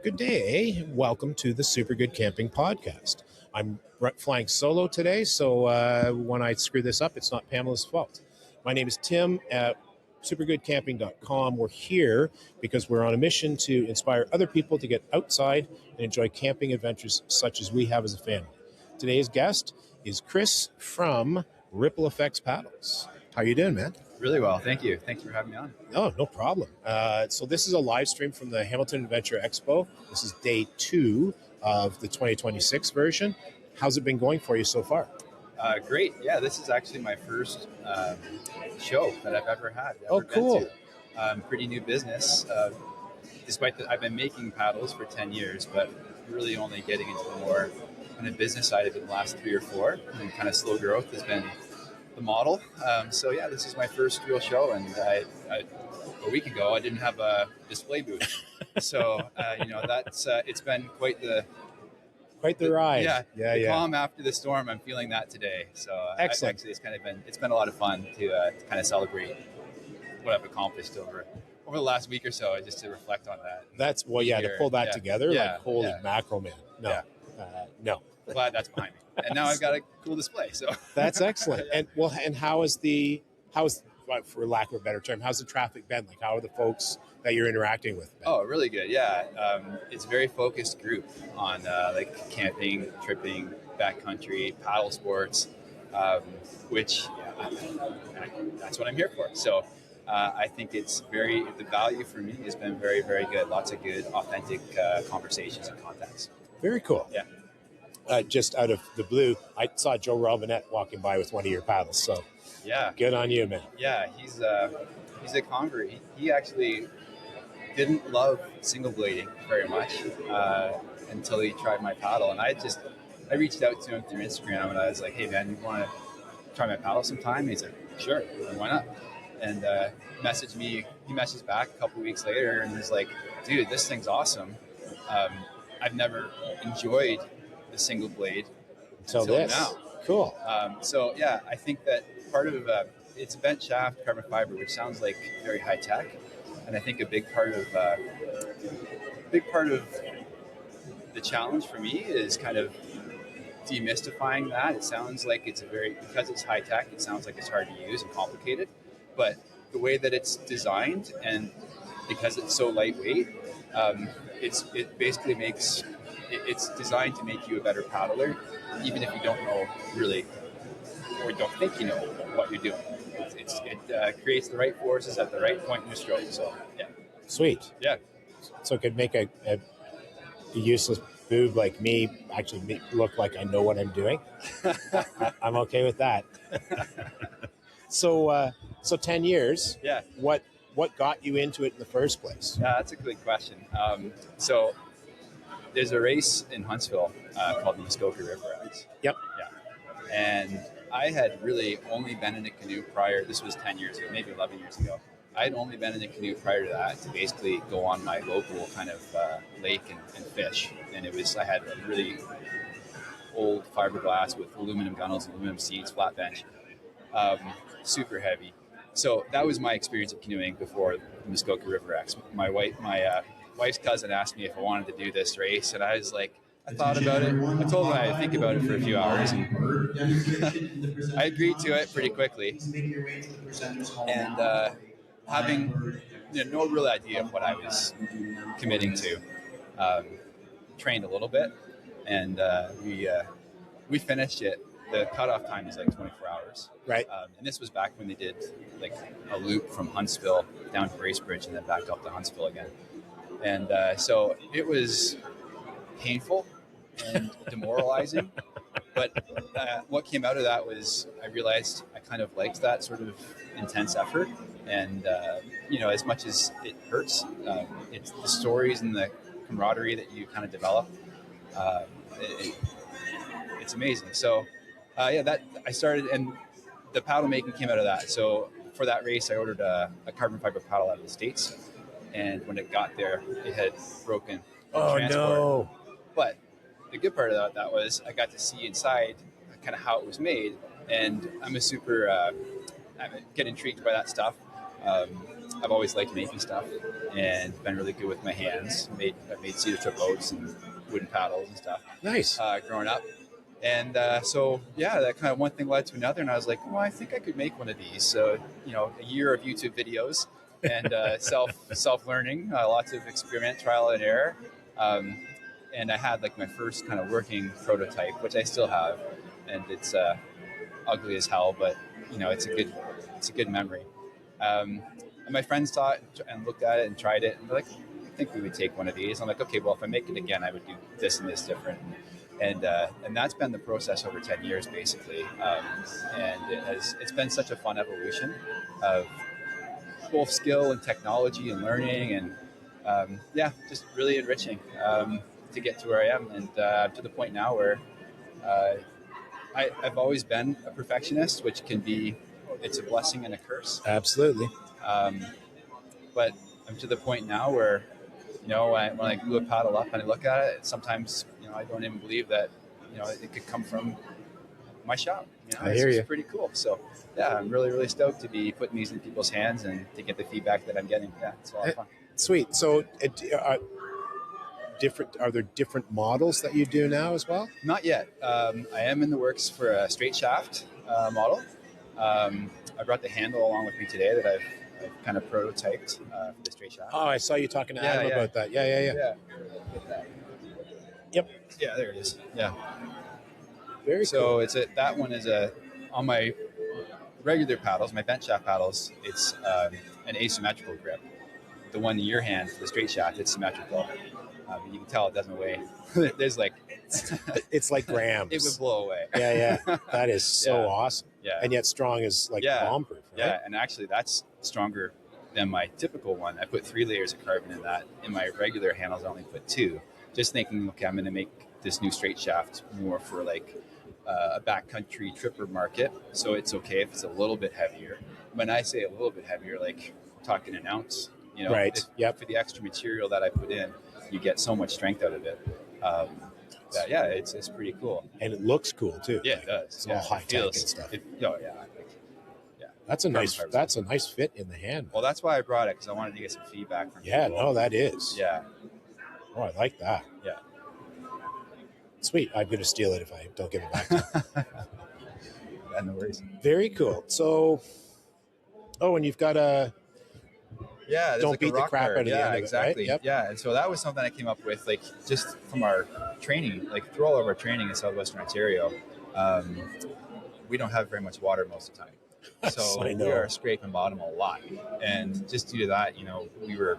Good day. Welcome to the Super Good Camping Podcast. I'm flying solo today, so when I screw this up, it's not Pamela's fault. My name is Tim at supergoodcamping.com. We're here because we're on a mission to inspire other people to get outside and enjoy camping adventures such as we have as a family. Today's guest is Chris from Ripple Effects Paddles. How you doing, man? Really well, thank you. Thanks for having me on. Oh, no problem. So this is a live stream from the Hamilton Adventure Expo. This is day 2 of the 2026 version. How's it been going for you so far? Great. Yeah, this is actually my first show that I've ever had. Cool. Pretty new business. Despite that, I've been making paddles for 10 years, but really only getting into the more kind of business side of it in the last 3 or 4. And kind of slow growth has been the model. So yeah, this is my first real show, and a week ago I didn't have a display booth, so that's it's been quite the ride. Yeah. Calm after the storm. I'm feeling that today. So excellent. It's been a lot of fun to kind of celebrate what I've accomplished over the last week or so, just to reflect on that. That's to pull that together. Like holy mackerel, man. No. Glad that's behind me. And now I've got a cool display. So that's excellent. And how is for lack of a better term, how's the traffic been? Like, how are the folks that you're interacting with been? Oh, really good. Yeah. It's a very focused group on like camping, tripping, backcountry, paddle sports, which that's what I'm here for. So I think the value for me has been very, very good. Lots of good, authentic conversations and contacts. Very cool. Yeah. Just out of the blue, I saw Joe Robinette walking by with one of your paddles. So yeah, good on you, man. Yeah, he's a convert. He actually didn't love single blading very much until he tried my paddle, and I reached out to him through Instagram, and I was like, "Hey, man, you want to try my paddle sometime?" And he's like, "Sure, why not?" And he messaged back a couple weeks later, and was like, "Dude, this thing's awesome. I've never enjoyed the single blade until now." Cool. So yeah, I think that part of it's a bent shaft carbon fiber, which sounds like very high tech, and I think a big part of the challenge for me is kind of demystifying that. It sounds like because it's high tech, it sounds like it's hard to use and complicated, but the way that it's designed and because it's so lightweight, it basically makes it's designed to make you a better paddler, even if you don't know really or don't think you know what you're doing. It creates the right forces at the right point in your stroke. So yeah, sweet. Yeah. So it could make a useless boob like me actually look like I know what I'm doing. I'm okay with that. So 10 years. Yeah. What got you into it in the first place? Yeah, that's a good question. So there's a race in Huntsville called the Muskoka River Race. Yep. Yeah. And I had really only been in a canoe prior. This was 10 years ago, maybe 11 years ago. I had only been in a canoe prior to that to basically go on my local kind of lake and fish. And I had a really old fiberglass with aluminum gunnels, aluminum seats, flat bench, super heavy. So that was my experience of canoeing before the Muskoka River X. My wife's cousin asked me if I wanted to do this race, and I was like, I thought about it. I told him I'd think about it for a few hours, and I agreed to it pretty quickly. And having no real idea of what I was committing to, trained a little bit, and we finished it. The cutoff time is like 24 hours. Right. And this was back when they did like a loop from Huntsville down to Bracebridge and then back up to Huntsville again. And so it was painful and demoralizing. But what came out of that was I realized I kind of liked that sort of intense effort. And, as much as it hurts, it's the stories and the camaraderie that you kind of develop. It's amazing. So, that I started, and the paddle making came out of that. So for that race, I ordered a carbon fiber paddle out of the States. And when it got there, it had broken. Oh, no. But the good part of that was I got to see inside kind of how it was made. And I'm a super, I get intrigued by that stuff. I've always liked making stuff and been really good with my hands. I've made cedar trip boats and wooden paddles and stuff. Nice. Growing up. And so, yeah, that kind of one thing led to another. And I was like, well, I think I could make one of these. So, a year of YouTube videos and self-learning, lots of experiment, trial and error. And I had like my first kind of working prototype, which I still have. And it's ugly as hell, but, it's a good memory. And my friends saw it and looked at it and tried it. And they're like, I think we would take one of these. I'm like, okay, well, if I make it again, I would do this and this different. And that's been the process over 10 years, basically. And it's been such a fun evolution of both skill and technology and learning. And just really enriching to get to where I am. And to the point now where I've always been a perfectionist, which can be, it's a blessing and a curse. Absolutely. But I'm to the point now where, when I glue a paddle up and I look at it, sometimes, I don't even believe that, it could come from my shop. I hear you. It's pretty cool. So, yeah, I'm really, really stoked to be putting these in people's hands and to get the feedback that I'm getting. Yeah, it's a lot of fun. Sweet. So, are there different models that you do now as well? Not yet. I am in the works for a straight shaft model. I brought the handle along with me today that I've kind of prototyped for the straight shaft. Oh, I saw you talking to Adam about that. Yeah. Yep. Yeah, there it is. Yeah. Very cool. So that one is on my regular paddles, my bent shaft paddles, it's an asymmetrical grip. The one in your hand for the straight shaft, it's symmetrical. You can tell it doesn't weigh. There's like... it's like grams. It would blow away. Yeah. That is so awesome. Yeah. And yet strong as like bomb-proof, right? Yeah, and actually that's stronger than my typical one. I put 3 layers of carbon in that. In my regular handles, I only put 2. Just thinking, okay, I'm going to make this new straight shaft more for like a backcountry tripper market. So it's okay if it's a little bit heavier. When I say a little bit heavier, like talking an ounce, right. For the extra material that I put in, you get so much strength out of it. It's pretty cool. And it looks cool too. Yeah, it does. It's all high tech and stuff. That's a nice fit in the hand. Well, that's why I brought it, because I wanted to get some feedback from people. No, that is. Yeah. Oh, I like that. Yeah. Sweet. I'm going to steal it if I don't give it back to you. Yeah, no worries. Very cool. So, and you've got a... Yeah, don't beat the crap out of the end of it, exactly. Right? Yep. Yeah, and so that was something I came up with, like, just from our training, like through all of our training in Southwestern Ontario, we don't have very much water most of the time. So we are scraping bottom a lot. And just due to that, we were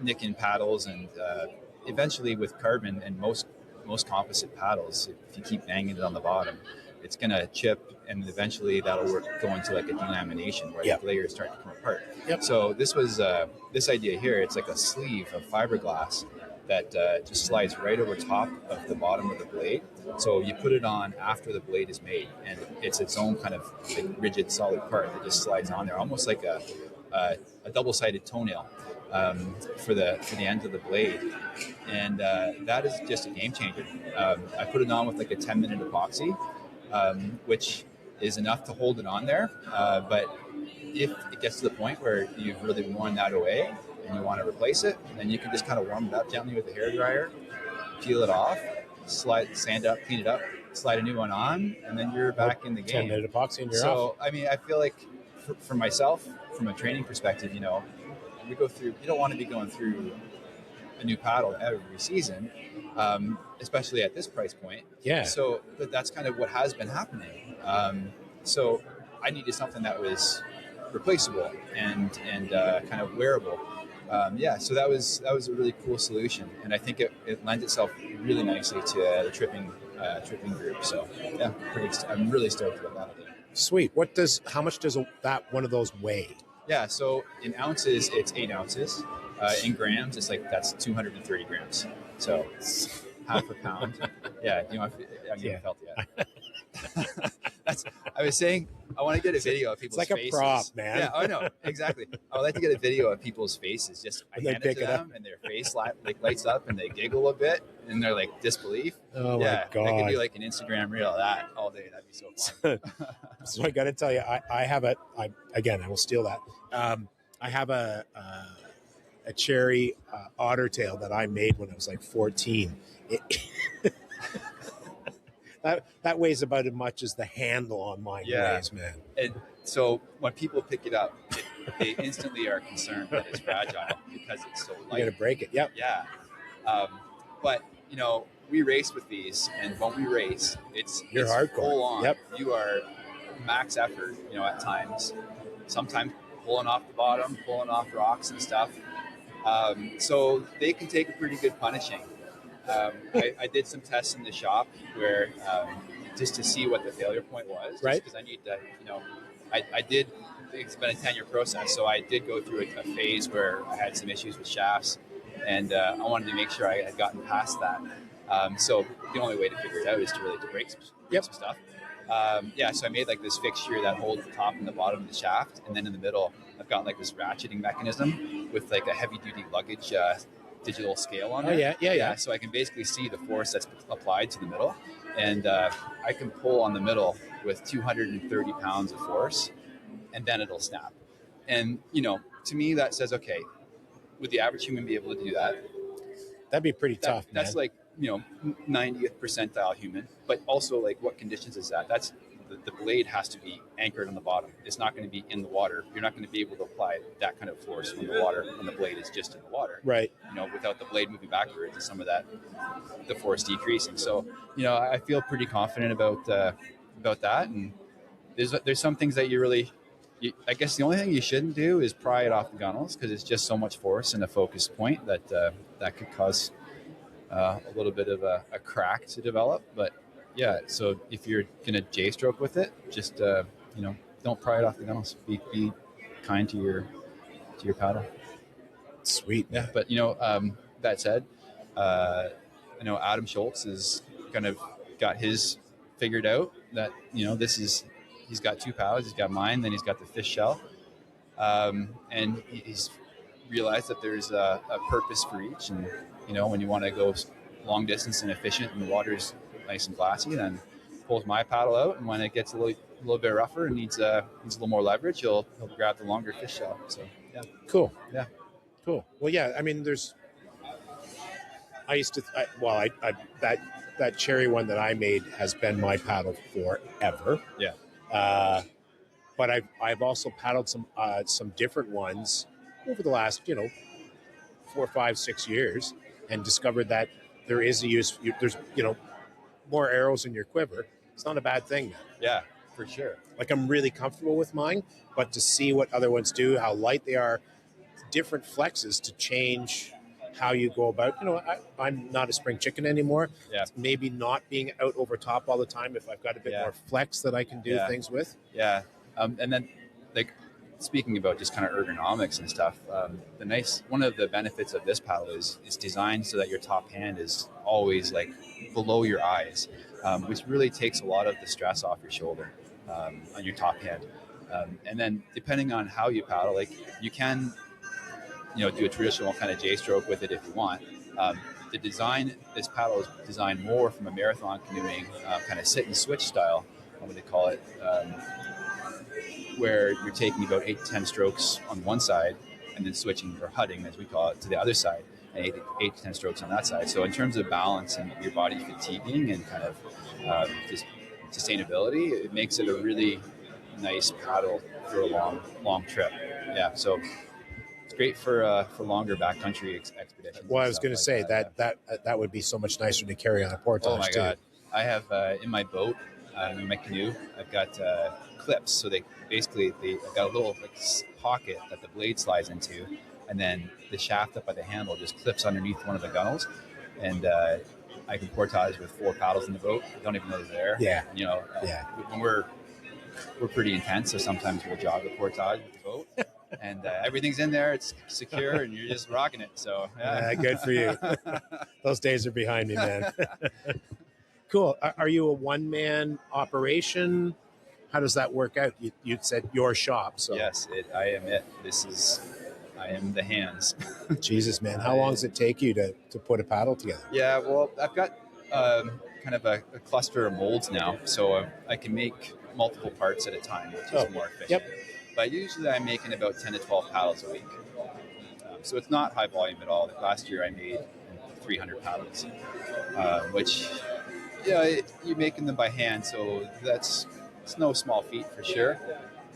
nicking paddles, and eventually with carbon and most composite paddles, if you keep banging it on the bottom, it's going to chip, and eventually that'll go into like a delamination where the layers start to come apart. Yep. So this was this idea here. It's like a sleeve of fiberglass that just slides right over top of the bottom of the blade. So you put it on after the blade is made, and it's its own kind of like rigid, solid part that just slides on there, almost like a double-sided toenail for the end of the blade. And that is just a game changer. I put it on with like a 10-minute epoxy, which is enough to hold it on there. But if it gets to the point where you've really worn that away and you want to replace it, then you can just kind of warm it up gently with a hairdryer, peel it off, sand up, clean it up, slide a new one on, and then you're back in the game. 10-minute epoxy and you're off. So, I mean, I feel like for myself, from a training perspective, we go through, you don't want to be going through a new paddle every season, especially at this price point. Yeah. So, but that's kind of what has been happening. So I needed something that was replaceable and kind of wearable. So that was a really cool solution, and I think it lends itself really nicely to the tripping group. So yeah, I'm really stoked about that idea. Sweet. How much does that one of those weigh? Yeah, so in ounces, it's 8 ounces. In grams, it's like that's 230 grams. So half a pound. Yeah, I haven't felt it yet. I was saying I want to get a video of people's faces. It's like a prop, man. Yeah, I know, exactly. I would like to get a video of people's faces. Just I hand it to them, and their face lights up, and they giggle a bit, and they're like disbelief. Oh my God! That could be like an Instagram reel of that all day. That'd be so fun. So I got to tell you, I will steal that. I I have a cherry otter tail that I made when I was like 14. That weighs about as much as the handle on mine weighs, man. And so when people pick it up, they instantly are concerned that it's fragile because it's so light. You're gonna break it. Yep. Yeah. But we race with these, and when we race, You're it's hardcore. full on. Yep. You are max effort. At times, sometimes pulling off the bottom, pulling off rocks and stuff. So they can take a pretty good punishing. I did some tests in the shop where just to see what the failure point was, right? Because I need to, I did. It's been a 10-year process, so I did go through a phase where I had some issues with shafts, and I wanted to make sure I had gotten past that. So the only way to figure it out is to really break some stuff. So I made like this fixture that holds the top and the bottom of the shaft, and then in the middle, I've got like this ratcheting mechanism with like a heavy-duty luggage digital scale on it. Yeah. So I can basically see the force that's applied to the middle, and I can pull on the middle with 230 pounds of force, and then it'll snap. And to me, that says, okay, would the average human be able to do that? That'd be pretty tough, man. That's like 90th percentile human, but also like what conditions is that? That's the blade has to be anchored on the bottom. It's not going to be in the water. You're not going to be able to apply that kind of force when the water, when the blade is just in the water. Right. Without the blade moving backwards and some of that, the force decreasing. So, I feel pretty confident about that. And there's some things that I guess the only thing you shouldn't do is pry it off the gunnels, because it's just so much force and a focus point that could cause a little bit of a crack to develop. But yeah, so if you're gonna J-stroke with it, just don't pry it off the gunnels. Be kind to your paddle. Sweet. Yeah, but that said, I know Adam Schultz has kind of got his figured out. That he's got two paddles. He's got mine, then he's got the fish shell, and he's realized that there's a purpose for each. And when you want to go long distance and efficient, and the water's nice and glassy, then pulls my paddle out, and when it gets a little bit rougher and needs a little more leverage, he'll grab the longer fish shell. So yeah, cool. Yeah, cool. Well, yeah. I mean, that cherry one that I made has been my paddle forever. Yeah. But I've also paddled some different ones over the last 4, 5, 6 years, and discovered that there is a use. There's more arrows in your quiver. It's not a bad thing, man. Yeah, for sure. Like, I'm really comfortable with mine, but to see what other ones do, how light they are, different flexes to change how you go about. I'm not a spring chicken anymore. Yeah. Maybe not being out over top all the time. If I've got a bit more flex that I can do things with. Yeah. And then, like, speaking about just kind of ergonomics and stuff, one of the benefits of this paddle is it's designed so that your top hand is always like below your eyes, which really takes a lot of the stress off your shoulder on your top hand. And then depending on how you paddle, like, you can do a traditional kind of J-stroke with it if you want. This paddle is designed more from a marathon canoeing kind of sit and switch style, what would they call it, where you're taking about 8 to 10 strokes on one side and then switching, or hudding as we call it, to the other side, and 8 to 10 strokes on that side. So in terms of balance and your body fatiguing and kind of just sustainability, it makes it a really nice paddle for a long trip. Yeah, so it's great for longer backcountry expeditions. Well, I was going to say that would be so much nicer to carry on a portage. Oh my God! I have in my boat, in my canoe, I've got clips. So I've got a little pocket that the blade slides into, and then the shaft up by the handle just clips underneath one of the gunnels, and I can portage with 4 paddles in the boat. I don't even know they're there. Yeah. When we're pretty intense, so sometimes we'll jog the portage with the boat. And everything's in there, it's secure, and you're just rocking it. So good for you. Those days are behind me, man. Cool. Are you a one-man operation? How does that work out? You said your shop. So yes, I am it. I am the hands. Jesus, man. How long does it take you to put a paddle together? Yeah, well, I've got kind of a cluster of molds now, so I can make multiple parts at a time, which is more efficient. Yep. but usually I'm making about 10 to 12 paddles a week. So it's not high volume at all. Last year I made 300 paddles, which you're making them by hand, so it's no small feat for sure.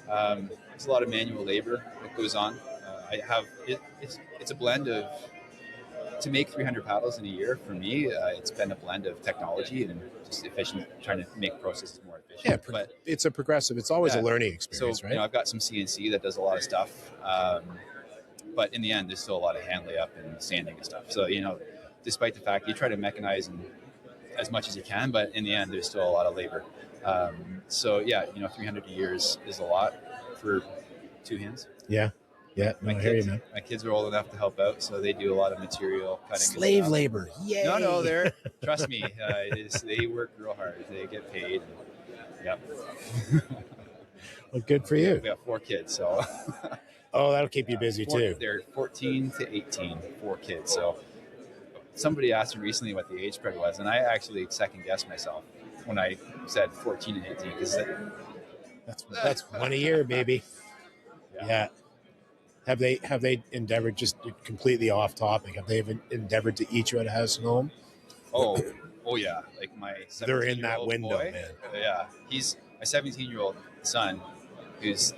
There's a lot of manual labor that goes on. It's a blend of, to make 300 paddles in a year, for me, it's been a blend of technology and just efficient, trying to make processes more efficient. Yeah, but it's a progressive. It's always a learning experience, so, right? I've got some CNC that does a lot of stuff, but in the end, there's still a lot of hand layup and sanding and stuff. So, despite the fact you try to mechanize as much as you can, but in the end, there's still a lot of labor. 300 a year is a lot for two hands. Yeah. Yeah, no, I hear you, man. My kids are old enough to help out, so they do a lot of material cutting. Slave labor, yay! No, trust me, they work real hard. They get paid. Yep. Well, good for you. We have 4 kids, so. Oh, that'll keep you busy too. They're 14 to 18, 4 kids. So somebody asked me recently what the age spread was, and I actually second guessed myself when I said 14 and 18, because that's one a year, baby. Yeah. Have they endeavored, just completely off topic, have they endeavored to eat you at a house and home? Oh yeah. Like my 17-year-old they're in that window, boy, man. Yeah. He's my 17-year-old son, who's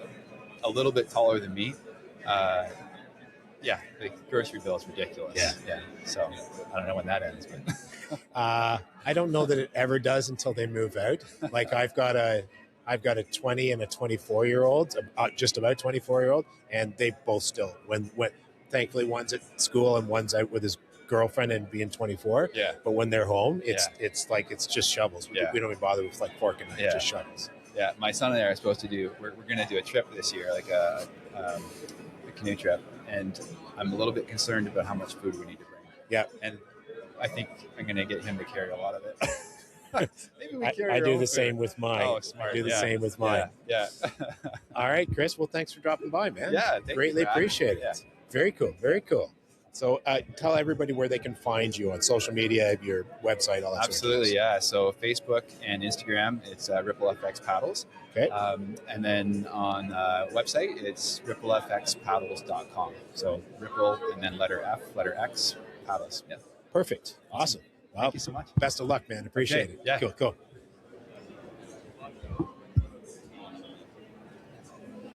a little bit taller than me. The grocery bill is ridiculous. Yeah. So I don't know when that ends, but I don't know that it ever does until they move out. Like I've got a 20 and a 24-year-old, just about 24-year-old, and they both still, when thankfully one's at school and one's out with his girlfriend and being 24. Yeah. But when they're home, it's like it's just shovels. We don't even bother with like fork and knife, just shovels. Yeah, my son and I are supposed to do. We're going to do a trip this year, like a canoe trip, and I'm a little bit concerned about how much food we need to bring. Yeah, and I think I'm going to get him to carry a lot of it. Maybe we carry I do the food. same with mine. Oh, smart. I do the same with mine. Yeah. All right, Chris. Well, thanks for dropping by, man. Yeah, greatly appreciate it. Yeah. Very cool. Very cool. So tell everybody where they can find you on social media, your website, all that. Absolutely, yeah. So Facebook and Instagram, it's RippleFX Paddles. Okay. And then on website, it's ripplefxpaddles.com. So Ripple and then letter X, paddles. Yeah. Perfect. Awesome. Well, thank you so much. Best of luck, man. Appreciate it. Yeah. Cool.